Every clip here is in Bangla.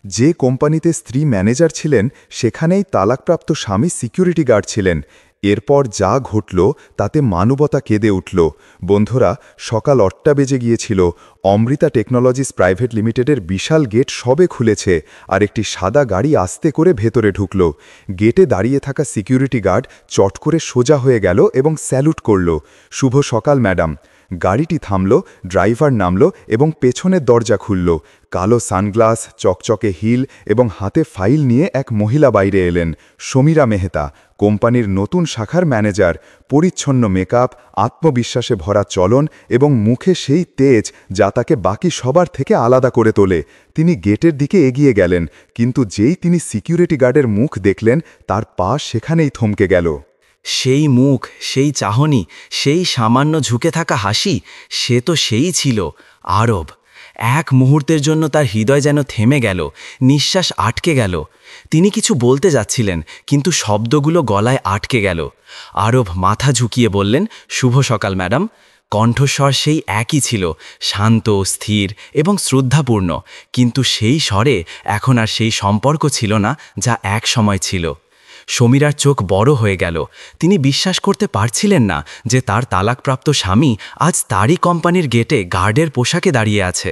যে কোম্পানিতে স্ত্রী ম্যানেজার ছিলেন সেখানেই তালাকপ্রাপ্ত স্বামী সিকিউরিটি গার্ড ছিলেন। এরপর যা ঘটল তাতে মানবতা কেঁদে উঠল। বন্ধুরা, সকাল ৮টা বেজে গিয়েছিল। অমৃতা টেকনোলজিস প্রাইভেট লিমিটেডের বিশাল গেট সবে খুলেছে, আর একটি সাদা গাড়ি আস্তে করে ভেতরে ঢুকল। গেটে দাঁড়িয়ে থাকা সিকিউরিটি গার্ড চট করে সোজা হয়ে গেল এবং স্যালুট করল। শুভ সকাল ম্যাডাম। গাড়িটি থামল, ড্রাইভার নামল এবং পেছনের দরজা খুলল। কালো সানগ্লাস, চকচকে হিল এবং হাতে ফাইল নিয়ে এক মহিলা বাইরে এলেন। সমীরা মেহতা, কোম্পানির নতুন শাখার ম্যানেজার। পরিচ্ছন্ন মেকআপ, আত্মবিশ্বাসে ভরা চলন এবং মুখে সেই তেজ যা তাকে বাকি সবার থেকে আলাদা করে তোলে। তিনি গেটের দিকে এগিয়ে গেলেন, কিন্তু যেই তিনি সিকিউরিটি গার্ডের মুখ দেখলেন তার পা সেখানেই থমকে গেল। সেই মুখ, সেই চাহনি, সেই সামান্য ঝুঁকে থাকা হাসি, সে তো সেই ছিল আরব। এক মুহূর্তের জন্য তার হৃদয় যেন থেমে গেল, নিঃশ্বাস আটকে গেল। তিনি কিছু বলতে যাচ্ছিলেন, কিন্তু শব্দগুলো গলায় আটকে গেল। আরব মাথা ঝুঁকিয়ে বললেন, শুভ সকাল ম্যাডাম। কণ্ঠস্বর সেই একই ছিল, শান্ত, স্থির এবং শ্রদ্ধাপূর্ণ, কিন্তু সেই স্বরে এখন আর সেই সম্পর্ক ছিল না যা এক সময় ছিল। সমীরার চোখ বড় হয়ে গেল। তিনি বিশ্বাস করতে পারছিলেন না যে তার তালাকপ্রাপ্ত স্বামী আজ তারই কোম্পানির গেটে গার্ডের পোশাকে দাঁড়িয়ে আছে।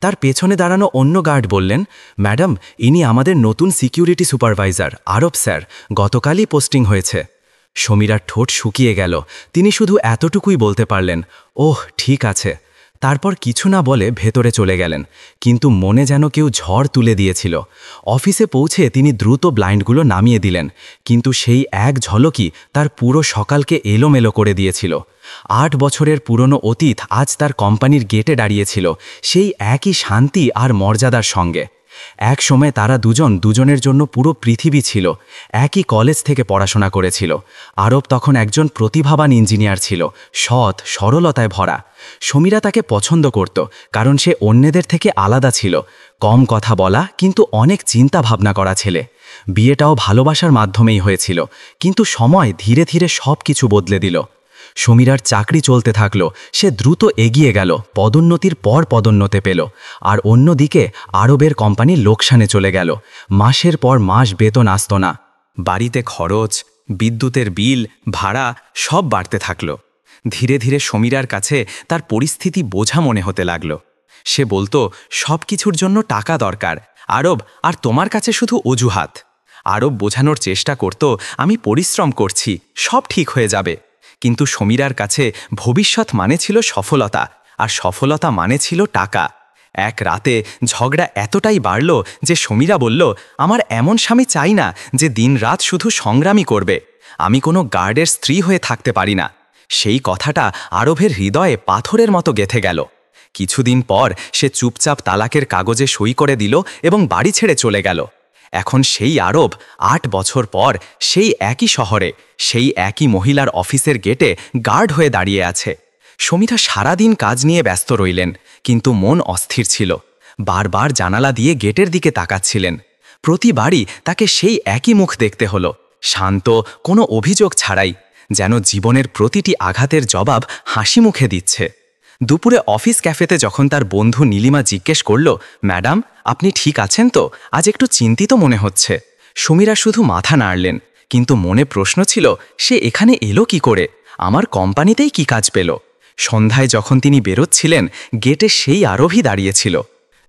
তার পেছনে দাঁড়ানো অন্য গার্ড বললেন, ম্যাডাম, ইনি আমাদের নতুন সিকিউরিটি সুপারভাইজার আরব স্যার, গতকালই পোস্টিং হয়েছে। সমীরার ঠোঁট শুকিয়ে গেল। তিনি শুধু এতটুকুই বলতে পারলেন, ওহ ঠিক আছে। তারপর কিছু না বলে ভেতরে চলে গেলেন, কিন্তু মনে যেন কেউ ঝড় তুলে দিয়েছিল। অফিসে পৌঁছে তিনি দ্রুত ব্লাইন্ডগুলো নামিয়ে দিলেন, কিন্তু সেই এক ঝলকই তার পুরো সকালকে এলোমেলো করে দিয়েছিল। ৮ বছরের পুরনো অতীত আজ তার কোম্পানির গেটে দাঁড়িয়েছিল, সেই একই শান্তি আর মর্যাদার সঙ্গে। এক সময় তারা দুজনের জন্য পুরো পৃথিবী ছিল। একই কলেজ থেকে পড়াশোনা করেছিল। আরব তখন একজন প্রতিভাবান ইঞ্জিনিয়ার ছিল, সৎ, সরলতায় ভরা। সমীরা তাকে পছন্দ করত, কারণ সে অন্যদের থেকে আলাদা ছিল। কম কথা বলা, কিন্তু অনেক চিন্তা ভাবনা করা ছেলে। বিয়েটাও ভালোবাসার মাধ্যমেই হয়েছিল, কিন্তু সময় ধীরে ধীরে সব কিছু বদলে দিল। সমীরার চাকরি চলতে থাকল, সে দ্রুত এগিয়ে গেল, পদোন্নতির পর পদোন্নতি পেল। আর অন্যদিকে আরবের কোম্পানি লোকসানে চলে গেল। মাসের পর মাস বেতন আসত না। বাড়িতে খরচ, বিদ্যুতের বিল, ভাড়া সব বাড়তে থাকল। ধীরে ধীরে সমীরার কাছে তার পরিস্থিতি বোঝা মনে হতে লাগল। সে বলতো, সব কিছুর জন্য টাকা দরকার আরব, আর তোমার কাছে শুধু অজুহাত। আরব বোঝানোর চেষ্টা করত, আমি পরিশ্রম করছি, সব ঠিক হয়ে যাবে। কিন্তু সমীরার কাছে ভবিষ্যৎ মানে ছিল সফলতা, আর সফলতা মানে ছিল টাকা। এক রাতে ঝগড়া এতটাই বাড়ল যে সমীরা বলল, আমার এমন স্বামী চাই না যে দিনরাত শুধু সংগ্রামী করবে। আমি কোনো গার্ডের স্ত্রী হয়ে থাকতে পারি না। সেই কথাটা আরবের হৃদয়ে পাথরের মতো গেঁথে গেল। কিছুদিন পর সে চুপচাপ তালাকের কাগজে সই করে দিল এবং বাড়ি ছেড়ে চলে গেল। এখন সেই আরব ৮ বছর পর সেই একই শহরে, সেই একই মহিলার অফিসের গেটে গার্ড হয়ে দাঁড়িয়ে আছে। সমীরা সারাদিন কাজ নিয়ে ব্যস্ত রইলেন, কিন্তু মন অস্থির ছিল। বারবার জানালা দিয়ে গেটের দিকে তাকাচ্ছিলেন। প্রতিবারই তাকে সেই একই মুখ দেখতে হলো, শান্ত, কোনো অভিযোগ ছাড়াই, যেন জীবনের প্রতিটি আঘাতের জবাব হাসি মুখে দিচ্ছে। দুপুরে অফিস ক্যাফেতে যখন তার বন্ধু নীলিমা জিজ্ঞেস করল, ম্যাডাম, আপনি ঠিক আছেন তো? আজ একটু চিন্তিত মনে হচ্ছে। সমীরা শুধু মাথা নাড়লেন, কিন্তু মনে প্রশ্ন ছিল, সে এখানে এলো কি করে? আমার কোম্পানিতেই কি কাজ পেল? সন্ধ্যায় যখন তিনি বেরোচ্ছিলেন, গেটে সেই আরবই দাঁড়িয়েছিল,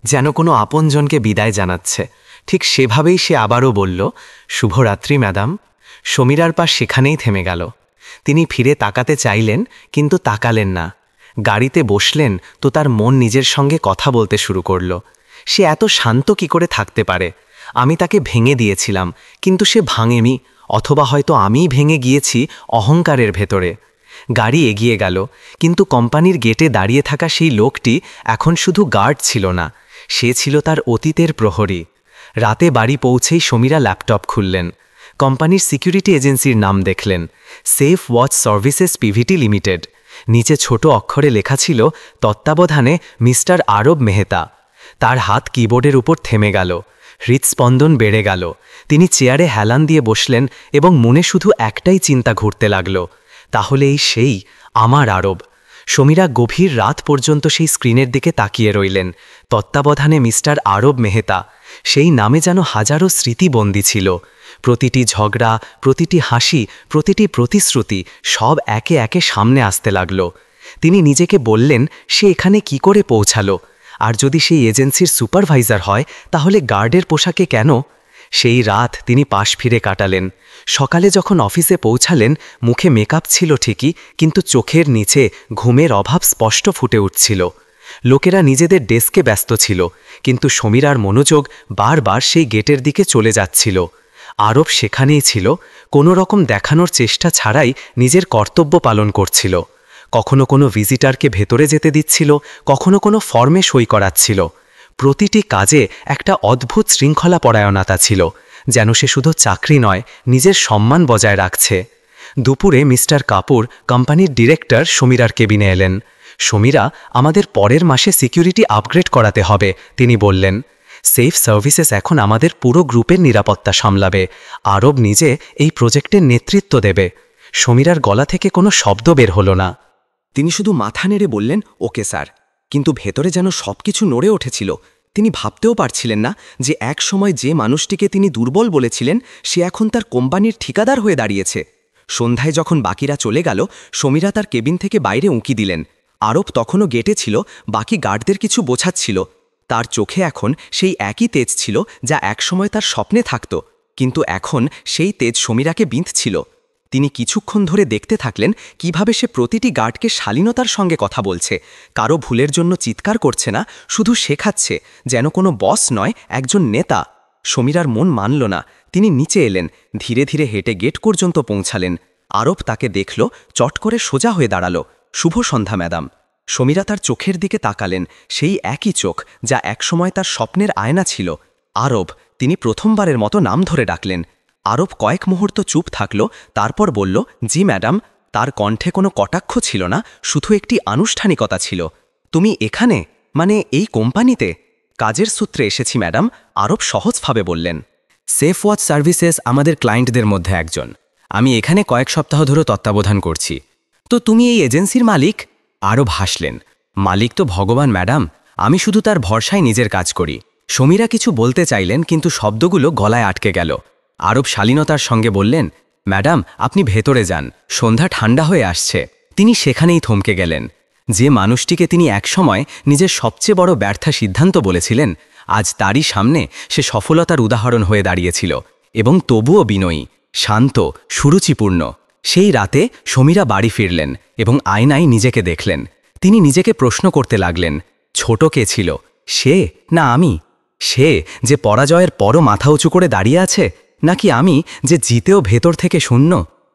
যেন কোনো আপনজনকে বিদায় জানাচ্ছে। ঠিক সেভাবেই সে আবারও বলল, শুভরাত্রি ম্যাডাম। সমীরার পা সেখানেই থেমে গেল। তিনি ফিরে তাকাতে চাইলেন, কিন্তু তাকালেন না। গাড়িতে বসলেন তো তার মন নিজের সঙ্গে কথা বলতে শুরু করল। সে এত শান্ত কি করে থাকতে পারে? আমি তাকে ভেঙে দিয়েছিলাম, কিন্তু সে ভাঙেনি, অথবা হয়তো আমিই ভেঙে গিয়েছি অহংকারের ভেতরে। গাড়ি এগিয়ে গেল, কিন্তু কোম্পানির গেটে দাঁড়িয়ে থাকা সেই লোকটি এখন শুধু গার্ড ছিল না, সে ছিল তার অতীতের প্রহরী। রাতে বাড়ি পৌঁছেই সমীরা ল্যাপটপ খুললেন। কোম্পানির সিকিউরিটি এজেন্সির নাম দেখলেন, safe watch services PVT limited. নিচে ছোট অক্ষরে লেখা ছিল, তত্ত্বাবধানে মিস্টার আরব মেহতা। তার হাত কিবোর্ডের উপর থেমে গেল। হৃৎস্পন্দন বেড়ে গেল। তিনি চেয়ারে হেলান দিয়ে বসলেন এবং মনে শুধু একটাই চিন্তা ঘুরতে লাগল, তাহলে এই সেই আমার আরব। সমীরা গভীর রাত পর্যন্ত সেই স্ক্রিনের দিকে তাকিয়ে রইলেন। তত্ত্বাবধানে মিস্টার আরব মেহতা, সেই নামে যেন হাজারো স্মৃতি বন্দী ছিল। প্রতিটি ঝগড়া, প্রতিটি হাসি, প্রতিটি প্রতিশ্রুতি সব একে একে সামনে আসতে লাগল। তিনি নিজেকে বললেন, সে এখানে কি করে পৌঁছালো? আর যদি সেই এজেন্সির সুপারভাইজার হয়, তাহলে গার্ডের পোশাকে কেন? সেই রাত তিনি পাশ ফিরে কাটালেন। সকালে যখন অফিসে পৌঁছালেন, মুখে মেকআপ ছিল ঠিকই, কিন্তু চোখের নিচে ঘুমের অভাব স্পষ্ট ফুটে উঠছিল। লোকেরা নিজেদের ডেস্কে ব্যস্ত ছিল, কিন্তু সমীরার মনোযোগ বারবার সেই গেটের দিকে চলে যাচ্ছিল। আরব সেখানেই ছিল, কোনো রকম দেখানোর চেষ্টা ছাড়াই নিজের কর্তব্য পালন করছিল। কখনো কোনো ভিজিটারকে ভেতরে যেতে দিচ্ছিল, কখনো কোনো ফর্মে সই করাচ্ছিল। প্রতিটি কাজে একটা অদ্ভুত শৃঙ্খলাপরায়ণতা ছিল, যেন সে শুধু চাকরি নয়, নিজের সম্মান বজায় রাখছে। দুপুরে মিস্টার কাপুর, কোম্পানির ডিরেক্টর, সমীরার কেবিনে এলেন। সমীরা, আমাদের পরের মাসে সিকিউরিটি আপগ্রেড করাতে হবে, তিনি বললেন। সেফ সার্ভিসেস এখন আমাদের পুরো গ্রুপের নিরাপত্তা সামলাবে। আরব নিজে এই প্রজেক্টের নেতৃত্ব দেবে। সমীরার গলা থেকে কোনো শব্দ বের হলো না। তিনি শুধু মাথা নেড়ে বললেন, ওকে স্যার। কিন্তু ভেতরে যেন সবকিছু নড়ে উঠেছিল। তিনি ভাবতেও পারছিলেন না যে এক সময় যে মানুষটিকে তিনি দুর্বল বলেছিলেন, সে এখন তার কোম্পানির ঠিকাদার হয়ে দাঁড়িয়েছে। সন্ধ্যায় যখন বাকিরা চলে গেল, সমীরা তার কেবিন থেকে বাইরে উঁকি দিলেন। আরব তখনও গেটে ছিল, বাকি গার্ডদের কিছু বোঝাচ্ছিল। তার চোখে এখন সেই একই তেজ ছিল যা একসময় তার স্বপ্নে থাকত, কিন্তু এখন সেই তেজ সমীরাকে বিঁধছিল। তিনি কিছুক্ষণ ধরে দেখতে থাকলেন কিভাবে সে প্রতিটি গার্ডকে শালীনতার সঙ্গে কথা বলছে, কারো ভুলের জন্য চিৎকার করছে না, শুধু শেখাচ্ছে, যেন কোনো বস নয়, একজন নেতা। সমীরার মন মানল না। তিনি নিচে এলেন, ধীরে ধীরে হেঁটে গেট পর্যন্ত পৌঁছালেন। আরব তাকে দেখল, চট করে সোজা হয়ে দাঁড়ালো। শুভ সন্ধ্যা ম্যাডাম। সমীরা তার চোখের দিকে তাকালেন, সেই একই চোখ যা একসময় তার স্বপ্নের আয়না ছিল। আরব। তিনি প্রথমবারের মতো নাম ধরে ডাকলেন। আরব কয়েক মুহূর্ত চুপ থাকল, তারপর বলল, জি ম্যাডাম। তার কণ্ঠে কোনো কটাক্ষ ছিল না, শুধু একটি আনুষ্ঠানিকতা ছিল। তুমি এখানে, মানে এই কোম্পানিতে? কাজের সূত্রে এসেছি ম্যাডাম, আরব সহজভাবে বললেন। সেফ ওয়াচ সার্ভিসেস আমাদের ক্লায়েন্টদের মধ্যে একজন। আমি এখানে কয়েক সপ্তাহ ধরে তত্ত্বাবধান করছি। তো তুমি এই এজেন্সির মালিক? আরব হাসলেন। মালিক তো ভগবান ম্যাডাম, আমি শুধু তার ভরসায় নিজের কাজ করি। সমীরা কিছু বলতে চাইলেন, কিন্তু শব্দগুলো গলায় আটকে গেল। আরব শালীনতার সঙ্গে বললেন, ম্যাডাম আপনি ভেতরে যান, সন্ধ্যা ঠান্ডা হয়ে আসছে। তিনি সেখানেই থমকে গেলেন। যে মানুষটিকে তিনি একসময় নিজের সবচেয়ে বড় ব্যর্থ সিদ্ধান্ত বলেছিলেন, আজ তারই সামনে সে সফলতার উদাহরণ হয়ে দাঁড়িয়েছিল, এবং তবুও বিনয়ী, শান্ত, সুরুচিপূর্ণ। সেই রাতে সমীরা বাড়ি ফিরলেন এবং আয়নায় নিজেকে দেখলেন। তিনি নিজেকে প্রশ্ন করতে লাগলেন, ছোট কে ছিল, সে না আমি? সে যে পরাজয়ের পরও মাথা উঁচু করে দাঁড়িয়ে আছে, নাকি আমি যে জিতেও ভেতর থেকে শূন্য?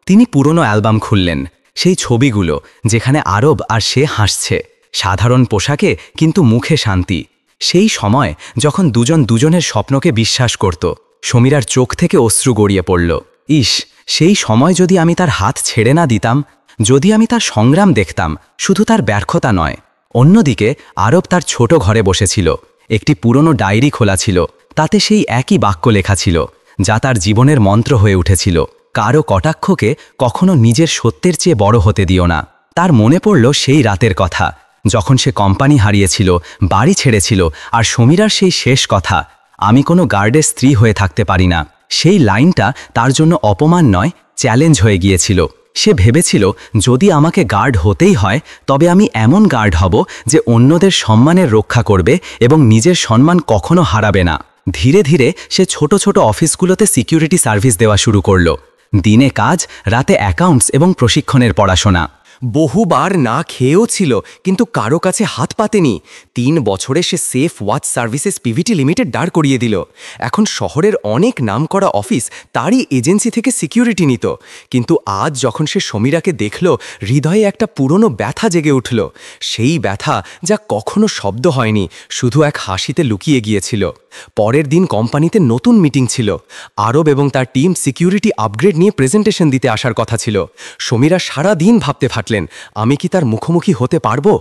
তিনি পুরনো অ্যালবাম খুললেন, সেই ছবিগুলো যেখানে আরব আর সে হাসছে, সাধারণ পোশাকে কিন্তু মুখে শান্তি। সেই সময় যখন দুজন দুজনের স্বপ্নকে বিশ্বাস করত। সমীরার চোখ থেকে অশ্রু গড়িয়ে পড়ল। ইস, সেই সময় যদি আমি তার হাত ছেড়ে না দিতাম, যদি আমি তার সংগ্রাম দেখতাম, শুধু তার ব্যর্থতা নয়। অন্যদিকে আরব তার ছোট ঘরে বসেছিল। একটি পুরনো ডায়েরি খোলা ছিল, তাতে সেই একই বাক্য লেখা ছিল, যা তার জীবনের মন্ত্র হয়ে উঠেছিল, কারো কটাক্ষকে কখনো নিজের সত্যের চেয়ে বড় হতে দিও না। তার মনে পড়ল সেই রাতের কথা, যখন সে কোম্পানি হারিয়েছিল, বাড়ি ছেড়েছিল, আর সমীরার সেই শেষ কথা, আমি কোনো গার্ডের স্ত্রী হয়ে থাকতে পারি না। সেই লাইনটা তার জন্য অপমান নয়, চ্যালেঞ্জ হয়ে গিয়েছিল। সে ভেবেছিল, যদি আমাকে গার্ড হতেই হয়, তবে আমি এমন গার্ড হব যে অন্যদের সম্মানের রক্ষা করবে এবং নিজের সম্মান কখনো হারাবে না। ধীরে ধীরে সে ছোট ছোট অফিসগুলোতে সিকিউরিটি সার্ভিস দেওয়া শুরু করল। দিনে কাজ, রাতে অ্যাকাউন্টস এবং প্রশিক্ষণের পড়াশোনা। বহুবার না খেয়েও ছিল, কিন্তু কারো কাছে হাত পাতেনি। 3 বছরে সে safe watch services PVT limited দাঁড় করিয়ে দিল। এখন শহরের অনেক নামকরা অফিস তারই এজেন্সি থেকে সিকিউরিটি নিত। কিন্তু আজ যখন সে সমীরাকে দেখল, হৃদয়ে একটা পুরনো ব্যথা জেগে উঠল। সেই ব্যথা যা কখনো শব্দ হয়নি, শুধু এক হাসিতে লুকিয়ে গিয়েছিল। পরের দিন কোম্পানিতে নতুন মিটিং ছিল। আরব এবং তার টিম সিকিউরিটি আপগ্রেড নিয়ে প্রেজেন্টেশন দিতে আসার কথা ছিল। সমীরা সারা দিন ভাবতে থাকলেন, আমি কি তার মুখোমুখি হতে পারবো?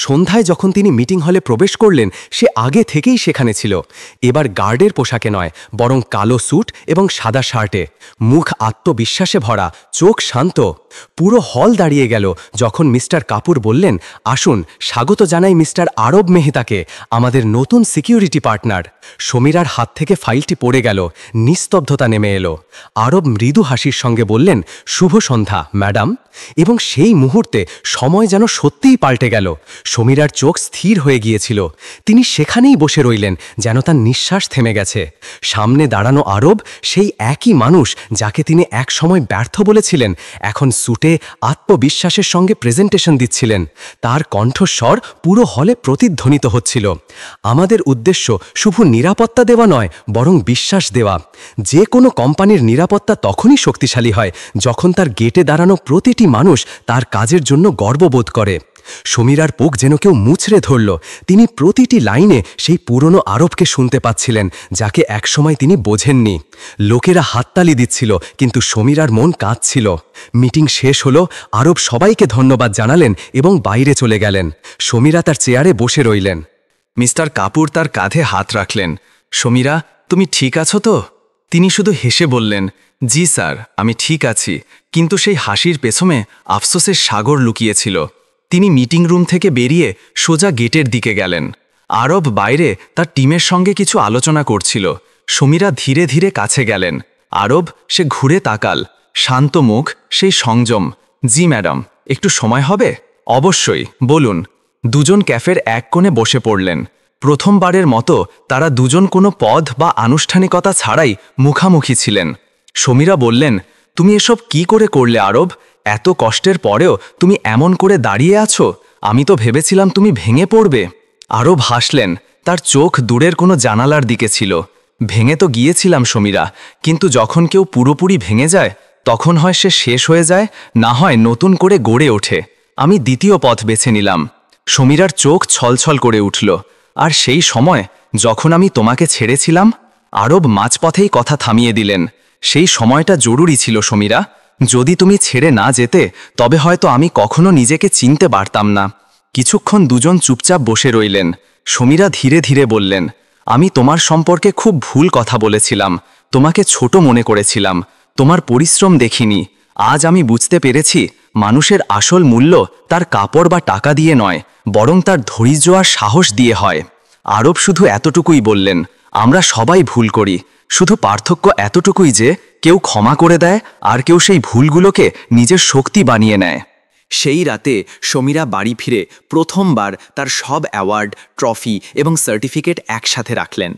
সন্ধ্যায় যখন তিনি মিটিং হলে প্রবেশ করলেন, সে আগে থেকেই সেখানে ছিল। এবার গার্ডের পোশাকে নয়, বরং কালো স্যুট এবং সাদা শার্টে। মুখ আত্মবিশ্বাসে ভরা, চোখ শান্ত। পুরো হল দাঁড়িয়ে গেল যখন মিস্টার কাপুর বললেন, আসুন স্বাগত জানাই মিস্টার আরব মেহতাকে, আমাদের নতুন সিকিউরিটি পার্টনার। সমীরার হাত থেকে ফাইলটি পড়ে গেল, নিস্তব্ধতা নেমে এলো। আরব মৃদু হাসির সঙ্গে বললেন, শুভ সন্ধ্যা ম্যাডাম। এবং সেই মুহূর্তে সময় যেন সত্যিই পাল্টে গেল। সমীরার চোখ স্থির হয়ে গিয়েছিল। তিনি সেখানেই বসে রইলেন, যেন তার নিঃশ্বাস থেমে গেছে। সামনে দাঁড়ানো আরব সেই একই মানুষ যাকে তিনি এক সময় ব্যর্থ বলেছিলেন, এখন সুটে আত্মবিশ্বাসের সঙ্গে প্রেজেন্টেশন দিচ্ছিলেন। তার কণ্ঠস্বর পুরো হলে প্রতিধ্বনিত হচ্ছিল, আমাদের উদ্দেশ্য শুধু নিরাপত্তা দেওয়া নয়, বরং বিশ্বাস দেওয়া। যে কোনো কোম্পানির নিরাপত্তা তখনই শক্তিশালী হয় যখন তার গেটে দাঁড়ানো প্রতিটি মানুষ তার কাজের জন্য গর্ববোধ করে। সমীরার বুক যেন কেউ মুচড়ে ধরল। তিনি প্রতিটি লাইনে সেই পুরনো আরবকে শুনতে পাচ্ছিলেন, যাকে একসময় তিনি বোঝেননি। লোকেরা হাততালি দিচ্ছিল, কিন্তু সমীরার মন কাঁদছিল। মিটিং শেষ হলো, আরব সবাইকে ধন্যবাদ জানালেন এবং বাইরে চলে গেলেন। সমীরা তার চেয়ারে বসে রইলেন। মিস্টার কাপুর তার কাঁধে হাত রাখলেন। সমীরা, তুমি ঠিক আছো তো? তিনি শুধু হেসে বললেন, জি স্যার, আমি ঠিক আছি। কিন্তু সেই হাসির পেছনে আফসোসের সাগর লুকিয়েছিল। তিনি মিটিং রুম থেকে বেরিয়ে সোজা গেটের দিকে গেলেন। আরব বাইরে তার টিমের সঙ্গে কিছু আলোচনা করছিল। সমীরা ধীরে ধীরে কাছে গেলেন। আরব, সে ঘুরে তাকাল, শান্ত মুখ, সেই সংযম। জি ম্যাডাম, একটু সময় হবে? অবশ্যই, বলুন। দুজন ক্যাফের এক কোণে বসে পড়লেন। প্রথমবারের মতো তারা দুজন কোনো পদ বা আনুষ্ঠানিকতা ছাড়াই মুখামুখি ছিলেন। সমীরা বললেন, তুমি এসব কি করে করলে আরব? এত কষ্টের পরেও তুমি এমন করে দাঁড়িয়ে আছো, আমি তো ভেবেছিলাম তুমি ভেঙে পড়বে। আরব হাসলেন, তার চোখ দূরের কোনো জানালার দিকে ছিল। ভেঙে তো গিয়েছিলাম সমীরা, কিন্তু যখন কেউ পুরোপুরি ভেঙে যায় তখন হয় সে শেষ হয়ে যায়, না হয় নতুন করে গড়ে ওঠে। আমি দ্বিতীয় পথ বেছে নিলাম। সমীরার চোখ ছলছল করে উঠল। আর সেই সময় যখন আমি তোমাকে ছেড়েছিলাম? আরব মাঝপথেই কথা থামিয়ে দিলেন। সেই সময়টা জরুরি ছিল সমীরা। যদি তুমি ছেড়ে না যেতে, তবে হয়তো আমি কখনো নিজেকে চিনতে পারতাম না। কিছুক্ষণ দুজন চুপচাপ বসে রইলেন। সমীরা ধীরে ধীরে বললেন, আমি তোমার সম্পর্কে খুব ভুল কথা বলেছিলাম, তোমাকে ছোট মনে করেছিলাম, তোমার পরিশ্রম দেখিনি। আজ আমি বুঝতে পেরেছি, মানুষের আসল মূল্য তার কাপড় বা টাকা দিয়ে নয়, বরং তার ধৈর্য আর সাহস দিয়ে হয়। আরব শুধু এতটুকুই বললেন, আমরা সবাই ভুল করি, শুধু পার্থক্য এতটুকুই যে কেউ ক্ষমা করে দেয় আর কেউ সেই ভুলগুলোকে নিজের শক্তি বানিয়ে নেয়। সেই রাতে সমীরা বাড়ি ফিরে প্রথমবার তার সব অ্যাওয়ার্ড, ট্রফি এবং সার্টিফিকেট একসাথে রাখলেন।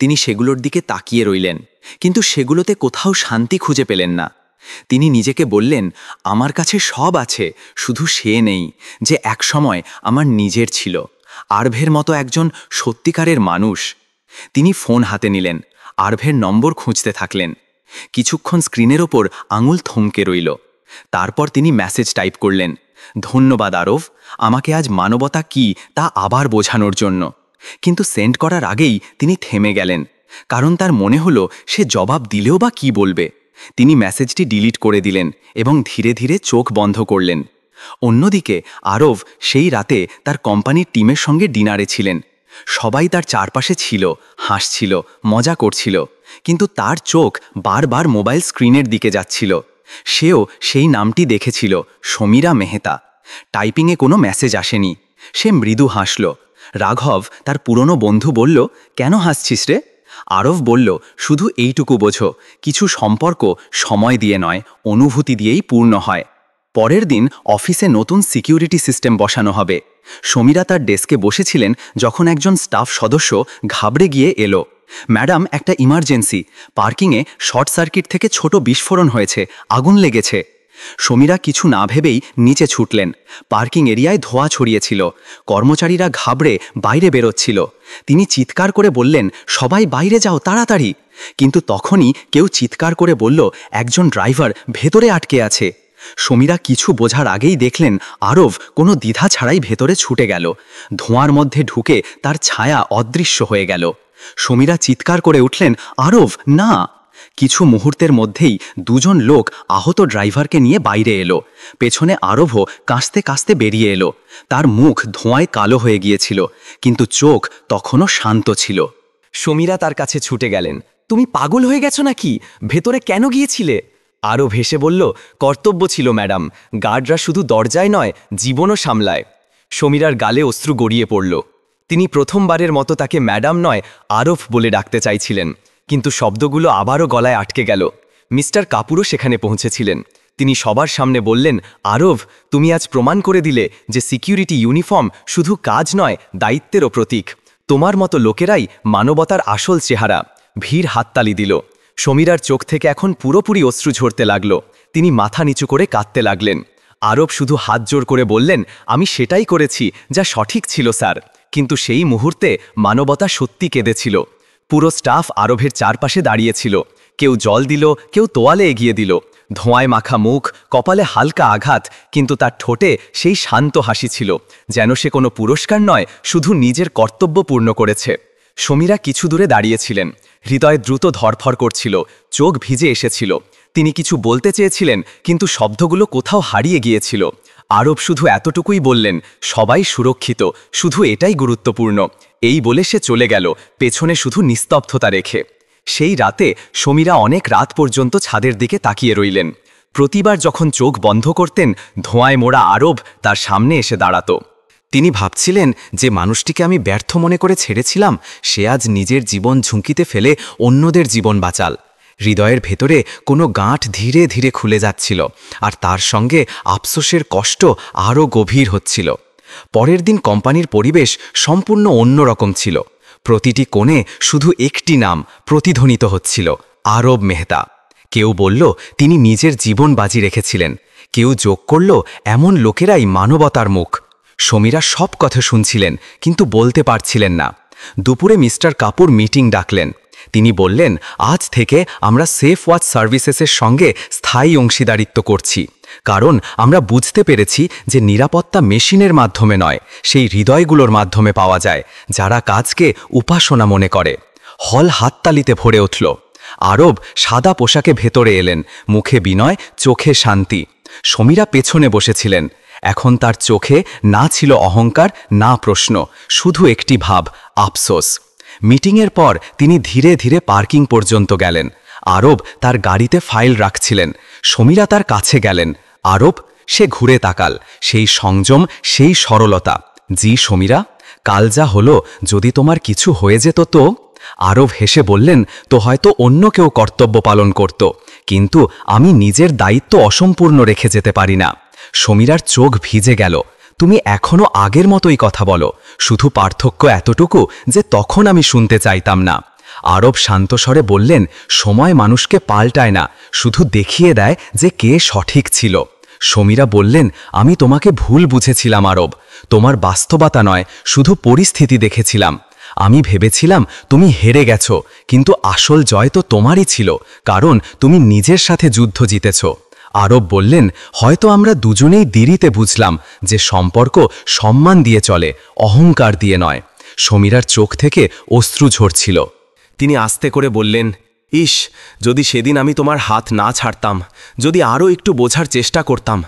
তিনি সেগুলোর দিকে তাকিয়ে রইলেন, কিন্তু সেগুলোতে কোথাও শান্তি খুঁজে পেলেন না। তিনি নিজেকে বললেন, আমার কাছে সব আছে, শুধু সে নেই যে একসময় আমার নিজের ছিল, আরভের মতো একজন সত্যিকারের মানুষ। তিনি ফোন হাতে নিলেন, আরভের নম্বর খুঁজতে থাকলেন। কিছুক্ষণ স্ক্রিনের ওপর আঙুল থমকে রইল। তারপর তিনি মেসেজ টাইপ করলেন, ধন্যবাদ আরব, আমাকে আজ মানবতা কি তা আবার বোঝানোর জন্য। কিন্তু সেন্ড করার আগেই তিনি থেমে গেলেন, কারণ তার মনে হলো সে জবাব দিলেও বা কি বলবে। তিনি মেসেজটি ডিলিট করে দিলেন এবং ধীরে ধীরে চোখ বন্ধ করলেন। অন্যদিকে আরব সেই রাতে তার কোম্পানির টিমের সঙ্গে ডিনারে ছিলেন। সবাই তার চারপাশে ছিল, হাসছিল, মজা করছিল, কিন্তু তার চোখ বারবার মোবাইল স্ক্রিনের দিকে যাচ্ছিল। সেও সেই নামটি দেখেছিল, সমীরা মেহতা। টাইপিংয়ে কোনো মেসেজ আসেনি। সে মৃদু হাসল। রাঘব, তার পুরনো বন্ধু, বলল, কেন হাসছিস রে? আরব বলল, শুধু এইটুকু বোঝো, কিছু সম্পর্ক সময় দিয়ে নয়, অনুভূতি দিয়েই পূর্ণ হয়। পরের দিন অফিসে নতুন সিকিউরিটি সিস্টেম বসানো হবে। সমীরা তার ডেস্কে বসেছিলেন যখন একজন স্টাফ সদস্য ঘাবড়ে গিয়ে এলো, ম্যাডাম, একটা ইমার্জেন্সি, পার্কিংয়ে শর্ট সার্কিট থেকে ছোট বিস্ফোরণ হয়েছে, আগুন লেগেছে। সমীরা কিছু না ভেবেই নিচে ছুটলেন। পার্কিং এরিয়ায় ধোঁয়া ছড়িয়েছিল, কর্মচারীরা ঘাবড়ে বাইরে বেরোচ্ছিল। তিনি চিৎকার করে বললেন, সবাই বাইরে যাও তাড়াতাড়ি। কিন্তু তখনই কেউ চিৎকার করে বলল, একজন ড্রাইভার ভেতরে আটকে আছে। সমীরা কিছু বোঝার আগেই দেখলেন আরব কোনো দ্বিধা ছাড়াই ভেতরে ছুটে গেল। ধোঁয়ার মধ্যে ঢুকে তার ছায়া অদৃশ্য হয়ে গেল। সমীরা চিৎকার করে উঠলেন, আরব না! কিছু মুহূর্তের মধ্যেই দুজন লোক আহত ড্রাইভারকে নিয়ে বাইরে এলো। পেছনে আরবও কাঁচতে কাঁচতে বেরিয়ে এলো। তার মুখ ধোঁয়ায় কালো হয়ে গিয়েছিল, কিন্তু চোখ তখনও শান্ত ছিল। সমীরা তার কাছে ছুটে গেলেন, তুমি পাগল হয়ে গেছো নাকি? ভেতরে কেন গিয়েছিলে? আরব হেসে বলল, কর্তব্য ছিল ম্যাডাম, গার্ডরা শুধু দরজায় নয়, জীবনও সামলায়। সমীরার গালে অশ্রু গড়িয়ে পড়ল। তিনি প্রথমবারের মতো তাকে ম্যাডাম নয় আরব বলে ডাকতে চাইছিলেন, কিন্তু শব্দগুলো আবারও গলায় আটকে গেল। মিস্টার কাপুরও সেখানে পৌঁছেছিলেন। তিনি সবার সামনে বললেন, আরব, তুমি আজ প্রমাণ করে দিলে যে সিকিউরিটি ইউনিফর্ম শুধু কাজ নয়, দায়িত্বেরও প্রতীক। তোমার মতো লোকেরাই মানবতার আসল চেহারা। ভিড় হাততালি দিল। সমীরার চোখ থেকে এখন পুরোপুরি অশ্রু ঝরতে লাগল। তিনি মাথা নিচু করে কাঁদতে লাগলেন। আরব শুধু হাত জোড় করে বললেন, আমি সেটাই করেছি যা সঠিক ছিল স্যার। কিন্তু সেই মুহূর্তে মানবতা সত্যি কেঁদেছিল। পুরো স্টাফ আরবের চারপাশে দাঁড়িয়েছিল। কেউ জল দিল, কেউ তোয়ালে এগিয়ে দিল। ধোঁয়ায় মাখা মুখ, কপালে হালকা আঘাত, কিন্তু তার ঠোঁটে সেই শান্ত হাসি ছিল, যেন সে কোনো পুরস্কার নয়, শুধু নিজের কর্তব্য পূর্ণ করেছে। সমীরা কিছু দূরে দাঁড়িয়েছিলেন। হৃদয় দ্রুত ধরফর করছিল, চোখ ভিজে এসেছিল। তিনি কিছু বলতে চেয়েছিলেন, কিন্তু শব্দগুলো কোথাও হারিয়ে গিয়েছিল। আরব শুধু এতটুকুই বললেন, সবাই সুরক্ষিত, শুধু এটাই গুরুত্বপূর্ণ। এই বলে সে চলে গেল, পেছনে শুধু নিস্তব্ধতা রেখে। সেই রাতে সমীরা অনেক রাত পর্যন্ত ছাদের দিকে তাকিয়ে রইলেন। প্রতিবার যখন চোখ বন্ধ করতেন, ধোঁয়ায় মোড়া আরব তার সামনে এসে দাঁড়াত। তিনি ভাবছিলেন, যে মানুষটিকে আমি ব্যর্থ মনে করে ছেড়েছিলাম, সে আজ নিজের জীবন ঝুঁকিতে ফেলে অন্যদের জীবন বাঁচাল। হৃদয়ের ভেতরে কোনো গাঁট ধীরে ধীরে খুলে যাচ্ছিল, আর তার সঙ্গে আফসোসের কষ্ট আরও গভীর হচ্ছিল। পরের দিন কোম্পানির পরিবেশ সম্পূর্ণ অন্যরকম ছিল। প্রতিটি কোণে শুধু একটি নাম প্রতিধ্বনিত হচ্ছিল, আরব মেহতা। কেউ বলল তিনি নিজের জীবন বাজি রেখেছিলেন, কেউ যোগ করল এমন লোকেরাই মানবতার মুখ। সমীরা সব কথা শুনছিলেন, কিন্তু বলতে পারছিলেন না। দুপুরে মিস্টার কাপুর মিটিং ডাকলেন। তিনি বললেন, আজ থেকে আমরা সেফ ওয়াচ সার্ভিসেসের সঙ্গে স্থায়ী অংশীদারিত্ব করছি, কারণ আমরা বুঝতে পেরেছি যে নিরাপত্তা মেশিনের মাধ্যমে নয়, সেই হৃদয়গুলোর মাধ্যমে পাওয়া যায়, যারা কাজকে উপাসনা মনে করে। হল হাততালিতে ভরে উঠল। আরব সাদা পোশাকে ভেতরে এলেন, মুখে বিনয়, চোখে শান্তি। সমীরা পেছনে বসেছিলেন। এখন তার চোখে না ছিল অহংকার, না প্রশ্ন, শুধু একটি ভাব, আফসোস। মিটিংয়ের পর তিনি ধীরে ধীরে পার্কিং পর্যন্ত গেলেন। আরব তার গাড়িতে ফাইল রাখছিলেন। সমীরা তার কাছে গেলেন। আরব, সে ঘুরে তাকাল, সেই সংযম, সেই সরলতা। জি সমীরা, কাল যা হলো, যদি তোমার কিছু হয়ে যেত তো? আরব হেসে বললেন, তো হয়তো অন্য কেউ কর্তব্য পালন করত, কিন্তু আমি নিজের দায়িত্ব অসম্পূর্ণ রেখে যেতে পারি না। সমীরার চোখ ভিজে গেল। তুমি এখনো আগের মতোই কথা বলো, শুধু পার্থক্য এতটুকু যে তখন আমি শুনতে চাইতাম না। আরব শান্ত স্বরে বললেন, সময় মানুষকে পাল্টায় না, শুধু দেখিয়ে দেয় যে কে সঠিক ছিল। সমীরা বললেন, আমি তোমাকে ভুল বুঝেছিলাম আরব, তোমার বাস্তবতা নয়, শুধু পরিস্থিতি দেখেছিলাম। আমি ভেবেছিলাম তুমি হেরে গেছো, কিন্তু আসল জয় তো তোমারই ছিল, কারণ তুমি নিজের সাথে যুদ্ধ জিতেছ। আরব বললেন, হয়তো আমরা দুজনেই দেরিতে বুঝলাম যে সম্পর্ক সম্মান দিয়ে চলে, অহংকার দিয়ে নয়। সমীরার চোখ থেকে অশ্রু ঝরছিল। তিনি আস্তে করে বললেন, ইস, যদি সেদিন আমি তোমার হাত না ছাড়তাম, যদি আরও একটু বোঝার চেষ্টা করতাম।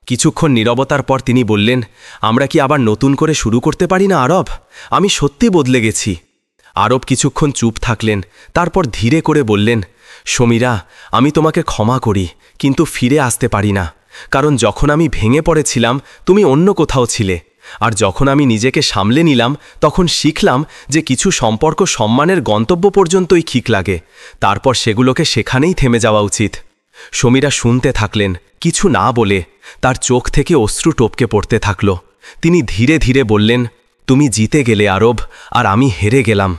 কিছুক্ষণ নীরবতার পর তিনি বললেন, আমরা কি আবার নতুন করে শুরু করতে পারি না আরব? আমি সত্যি বদলে গেছি। আরব কিছুক্ষণ চুপ থাকলেন, তারপর ধীরে করে বললেন, সমীরা, আমি তোমাকে ক্ষমা করি, কিন্তু ফিরে আসতে পারি না। কারণ যখন আমি ভেঙে পড়েছিলাম, তুমি অন্য কোথাও ছিলে, আর যখন আমি নিজেকে সামলে নিলাম, তখন শিখলাম যে কিছু সম্পর্ক সম্মানের গন্তব্য পর্যন্তই ঠিক লাগে, তারপর সেগুলোকে সেখানেই থেমে যাওয়া উচিত। সমীরা শুনতে থাকলেন, কিছু না বলে। তার চোখ থেকে অশ্রু টপকে পড়তে থাকল। তিনি ধীরে ধীরে বললেন, তুমি জিতে গেলে আরব, আর আমি হেরে গেলাম।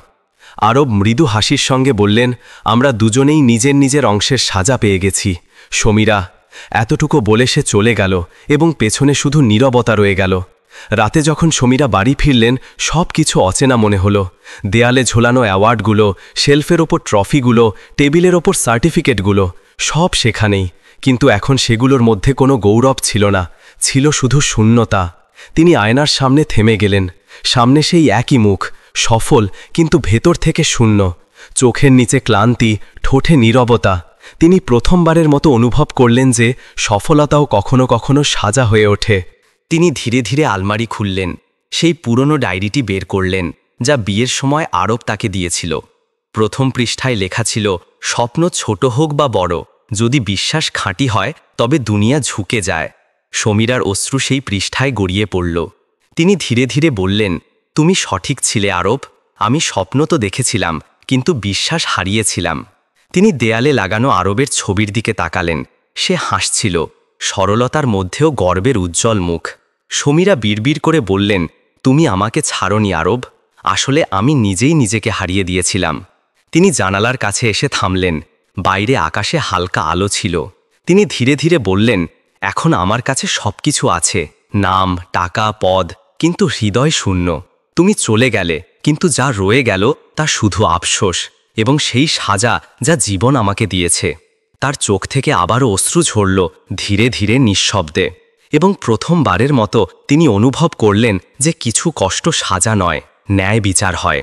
আরব মৃদু হাসির সঙ্গে বললেন, আমরা দুজনেই নিজের নিজের অংশের সাজা পেয়ে গেছি। সমীরা, এতটুকু বলে সে চলে গেল, এবং পেছনে শুধু নীরবতা রয়ে গেল। রাতে যখন সমীরা বাড়ি ফিরলেন, সব কিছু অচেনা মনে হলো। দেয়ালে ঝোলানো অ্যাওয়ার্ডগুলো, শেলফের ওপর ট্রফিগুলো, টেবিলের ওপর সার্টিফিকেটগুলো, সব সেখানেই, কিন্তু এখন সেগুলোর মধ্যে কোনো গৌরব ছিল না, ছিল শুধু শূন্যতা। তিনি আয়নার সামনে থেমে গেলেন। সামনে সেই একই মুখ, সফল কিন্তু ভেতর থেকে শূন্য, চোখের নিচে ক্লান্তি, ঠোঁটে নীরবতা। তিনি প্রথমবারের মতো অনুভব করলেন যে সফলতাও কখনো কখনো সাজা হয়ে ওঠে। তিনি ধীরে ধীরে আলমারি খুললেন, সেই পুরনো ডায়েরিটি বের করলেন, যা বিয়ের সময় আরব তাকে দিয়েছিল। প্রথম পৃষ্ঠায় লেখা ছিল, স্বপ্ন ছোট হোক বা বড়, যদি বিশ্বাস খাঁটি হয় তবে দুনিয়া ঝুঁকে যায়। সমীরার অশ্রু সেই পৃষ্ঠায় গড়িয়ে পড়ল। তিনি ধীরে ধীরে বললেন, তুমি সঠিক ছিলে আরব। আমি স্বপ্ন তো দেখেছিলাম, কিন্তু বিশ্বাস হারিয়েছিলাম। তিনি দেয়ালে লাগানো আরবের ছবির দিকে তাকালেন। সে হাসছিল, সরলতার মধ্যেও গর্বের উজ্জ্বল মুখ। সমীরা বিড়বিড় করে বললেন, তুমি আমাকে ছাড়নি আরব। আসলে আমি নিজেই নিজেকে হারিয়ে দিয়েছিলাম। তিনি জানালার কাছে এসে থামলেন। বাইরে আকাশে হালকা আলো ছিল। তিনি ধীরে ধীরে বললেন, এখন আমার কাছে সবকিছু আছে, নাম, টাকা, পদ, কিন্তু হৃদয় শূন্য। তুমি চলে গেলে, কিন্তু যা রয়ে গেল তা শুধু আফসোস এবং সেই সাজা যা জীবন আমাকে দিয়েছে। তার চোখ থেকে আবারও অশ্রু ঝরল, ধীরে ধীরে নিঃশব্দে। এবং প্রথমবারের মতো তিনি অনুভব করলেন যে কিছু কষ্ট সাজা নয়, ন্যায় বিচার হয়।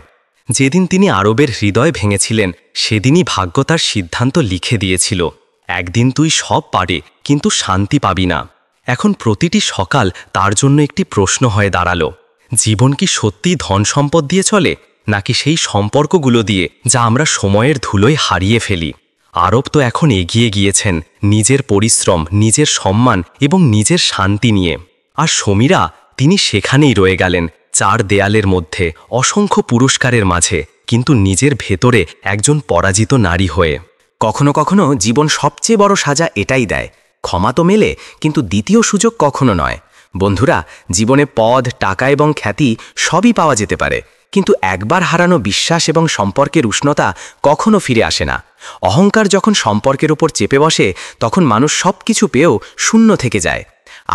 যেদিন তিনি আরবের হৃদয় ভেঙেছিলেন, সেদিনই ভাগ্য তার সিদ্ধান্ত লিখে দিয়েছিল, একদিন তুই সব পারে কিন্তু শান্তি পাবি না। এখন প্রতিটি সকাল তার জন্য একটি প্রশ্ন হয়ে দাঁড়ালো, জীবন কি সত্যিই ধন সম্পদ দিয়ে চলে, নাকি সেই সম্পর্কগুলো দিয়ে যা আমরা সময়ের ধুলোয় হারিয়ে ফেলি? আরব তো এখন এগিয়ে গিয়েছেন নিজের পরিশ্রম, নিজের সম্মান এবং নিজের শান্তি নিয়ে। আর সমীরা, তিনি সেখানেই রয়ে গেলেন, চার দেয়ালের মধ্যে, অসংখ্য পুরস্কারের মাঝে, কিন্তু নিজের ভেতরে একজন পরাজিত নারী হয়ে। কখনো কখনো জীবন সবচেয়ে বড় সাজা এটাই দেয়, ক্ষমা তো মেলে, কিন্তু দ্বিতীয় সুযোগ কখনো নয়। বন্ধুরা, জীবনে পদ, টাকা এবং খ্যাতি সবই পাওয়া যেতে পারে, কিন্তু একবার হারানো বিশ্বাস এবং সম্পর্কের উষ্ণতা কখনো ফিরে আসে না। অহংকার যখন সম্পর্কের উপর চেপে বসে, তখন মানুষ সব কিছু পেয়েও শূন্য থেকে যায়।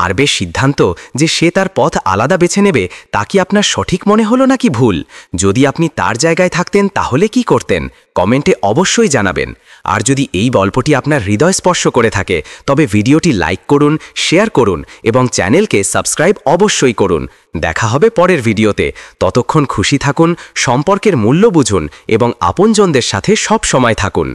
আরবের সিদ্ধান্ত যে সে তার পথ আলাদা বেছে নেবে, তা কি আপনার সঠিক মনে হলো নাকি ভুল? যদি আপনি তার জায়গায় থাকতেন তাহলে কি করতেন? কমেন্টে অবশ্যই জানাবেন। আর যদি এই গল্পটি আপনার হৃদয় স্পর্শ করে থাকে, তবে ভিডিওটি লাইক করুন, শেয়ার করুন এবং চ্যানেলকে সাবস্ক্রাইব অবশ্যই করুন। দেখা হবে পরের ভিডিওতে। ততক্ষণ খুশি থাকুন, সম্পর্কের মূল্য বুঝুন এবং আপনজনদের সাথে সব সময় থাকুন।